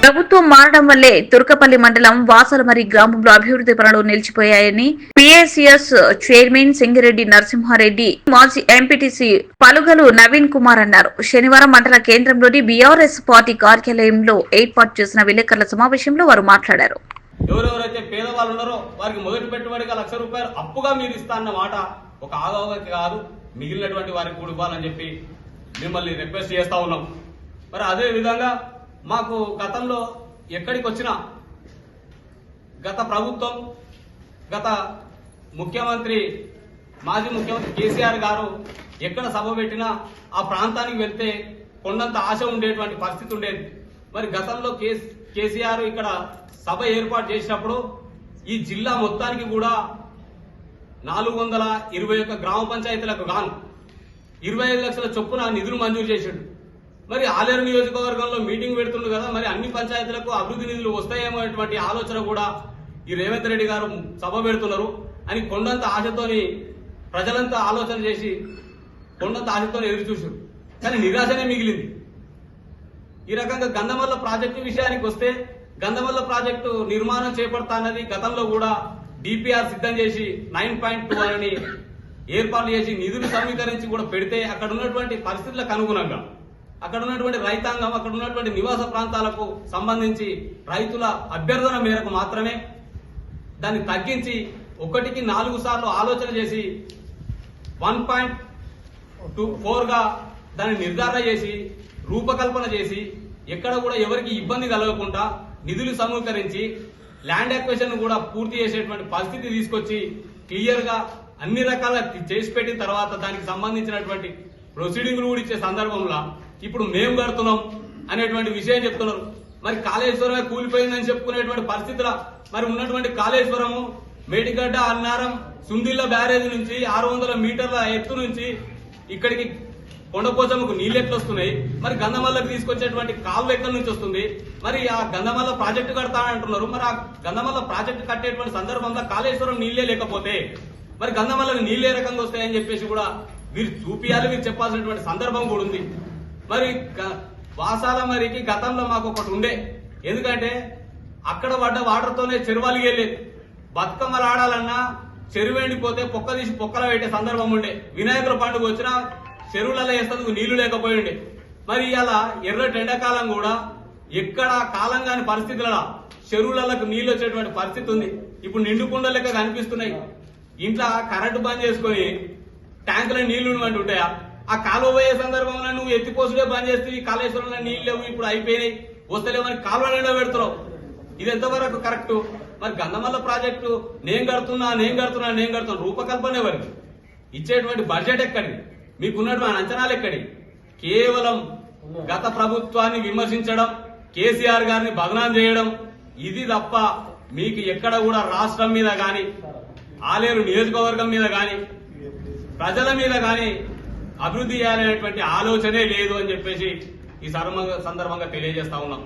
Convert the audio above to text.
ప్రభుత్వం మారడం వల్లే తుర్కపల్లి మండలం వాసలమరి గ్రామంలో అభివృద్ధి పనులు నిలిచిపోయాయని పిఎస్ఎస్ చైర్మన్ సింగిరెడ్డి నరసింహారెడ్డి, మాజీ ఎంపీటీసీ పలుగలు నవీన్ కుమార్ అన్నారు. శనివారం మండల కేంద్రంలోని బీఆర్ఎస్ పార్టీ కార్యాలయంలో ఏర్పాటు చేసిన విలేకరుల సమావేశంలో వారు మాట్లాడారు. ఎవరెవరైతే పేదవాళ్ళు ఉన్నారో వారికి మొదటి పెట్టుబడిగా ₹1,00,000 అప్పుగా మీరు ఇస్తా అన్న మాట ఒక ఆగవకి కాదు, మిగిలినటువంటి వారికి కూడా ఇవ్వాలని చెప్పి మిమ్మల్ని రిక్వెస్ట్ చేస్తా ఉన్నాం. మరి అదే విధంగా మాకు గతంలో ఎక్కడికి వచ్చినా గత ప్రభుత్వం, గత ముఖ్యమంత్రి, మాజీ ముఖ్యమంత్రి కేసీఆర్ గారు ఎక్కడ సభ పెట్టినా ఆ ప్రాంతానికి వెళ్తే కొండంత ఆశ ఉండేటువంటి పరిస్థితి ఉండేది. మరి గతంలో కేసీఆర్ ఇక్కడ సభ ఏర్పాటు చేసినప్పుడు ఈ జిల్లా మొత్తానికి కూడా 421 గ్రామ పంచాయతీలకు గాను 25 లక్షల చొప్పున నిధులు మంజూరు చేసిండు. మరి ఆలేరు నియోజకవర్గంలో మీటింగ్ పెడుతుండు కదా, మరి అన్ని పంచాయతీలకు అభివృద్ధి నిధులు వస్తాయేమో అటువంటి ఆలోచన కూడా ఈ రేవంత్ రెడ్డి గారు సభ పెడుతున్నారు అని కొండంత ఆశతోని ప్రజలంతా ఆలోచన చేసి కొండంత ఆశతో ఎదురు చూశారు. కానీ నిరాశనే మిగిలింది. ఈ రకంగా గంధమల్ల ప్రాజెక్టు విషయానికి వస్తే, గంధమల్ల ప్రాజెక్టు నిర్మాణం చేపడతా అన్నది గతంలో కూడా డిపిఆర్ సిద్ధం చేసి 9.2 అని ఏర్పాటు చేసి నిధులు సమీకరించి కూడా పెడితే అక్కడ ఉన్నటువంటి పరిస్థితులకు అనుగుణంగా అక్కడ ఉన్నటువంటి రైతాంగం, అక్కడ ఉన్నటువంటి నివాస ప్రాంతాలకు సంబంధించి రైతుల అభ్యర్థన మేరకు మాత్రమే దాన్ని తగ్గించి 1కి 4 సార్లు ఆలోచన చేసి 1.24 గా దాన్ని నిర్ధారణ చేసి రూపకల్పన చేసి ఎక్కడ కూడా ఎవరికి ఇబ్బంది కలగకుండా నిధులు సమీకరించి ల్యాండ్ అక్విజిషన్ కూడా పూర్తి చేసేటువంటి పరిస్థితి తీసుకొచ్చి క్లియర్ గా అన్ని రకాలుగా చేసి పెట్టిన తర్వాత దానికి సంబంధించినటువంటి ప్రొసీడింగ్లు కూడా ఇచ్చే సందర్భంలో ఇప్పుడు మేము కడుతున్నాం అనేటువంటి విషయం చెప్తున్నారు. మరి కాళేశ్వరమే కూలిపోయిందని చెప్పుకునేటువంటి పరిస్థితుల మరి ఉన్నటువంటి కాళేశ్వరము మేడిగడ్డ, అన్నారం, సుందిల్ల బ్యారేజ్ నుంచి 600 మీటర్ల ఎత్తు నుంచి ఇక్కడికి కొండపోచమ్మకు నీళ్ళు ఎట్లా వస్తున్నాయి, మరి గంధమల్లకు తీసుకొచ్చేటువంటి కాలువ ఎక్కడి నుంచి వస్తుంది, మరి ఆ గంధమల్ల ప్రాజెక్టు కడతానంటున్నారు. మరి ఆ గంధమల్ల ప్రాజెక్టు కట్టేటువంటి సందర్భంలో కాళేశ్వరం నీళ్లే లేకపోతే మరి గంధమల్లకు నీళ్ళు ఏ రకంగా వస్తాయని చెప్పేసి కూడా మీరు చూపియాలి, మీరు చెప్పాల్సినటువంటి సందర్భం కూడా ఉంది. మరి వాసాల మరికి గతంలో మాకు ఒకటి ఉండే, ఎందుకంటే అక్కడ పడ్డ వాటర్తోనే చెరువులు లేదు. బతుకమ్మలు ఆడాలన్నా చెరువు ఎండిపోతే పొక్క తీసి పొక్కల పెట్టే సందర్భం ఉండే. వినాయకుల పండుగ వచ్చినా చెరువులలో వేసేందుకు నీళ్లు లేకపోయిండే. మరి ఇలా ఎర్రటి ఎండాకాలం కూడా ఎక్కడ కాలం కాని పరిస్థితులలో చెరువులకు నీళ్లు వచ్చేటువంటి పరిస్థితి ఉంది. ఇప్పుడు నిండుకుండ లెక్క కనిపిస్తున్నాయి. ఇంట్లో కరెంటు బంద్ చేసుకుని ట్యాంకులో నీళ్లు ఉంటాయా? ఆ కాలువ పోయే సందర్భంలో నువ్వు ఎత్తిపోసుడే బంద్ చేస్తే కాళేశ్వరంలో నీళ్లు లేవు, ఇప్పుడు అయిపోయినాయి, వస్తలేమని కాలువ నిండా పెడుతున్నావు. ఇది ఎంతవరకు కరెక్ట్? మరి గంధమల్ల ప్రాజెక్టు నేను కడుతున్నా రూపకల్పన ఎవరికి? ఇచ్చేటువంటి బడ్జెట్ ఎక్కడి? మీకున్నటువంటి అంచనాలు ఎక్కడి? కేవలం గత ప్రభుత్వాన్ని విమర్శించడం, కేసీఆర్ గారిని బదనాం చేయడం, ఇది తప్ప మీకు ఎక్కడ కూడా రాష్ట్రం మీద గాని, ఆలేరు నియోజకవర్గం మీద గాని, ప్రజల మీద గాని అభివృద్ధి చేయాలనేటువంటి ఆలోచనే లేదు అని చెప్పేసి ఈ సందర్భంగా తెలియజేస్తా ఉన్నాం.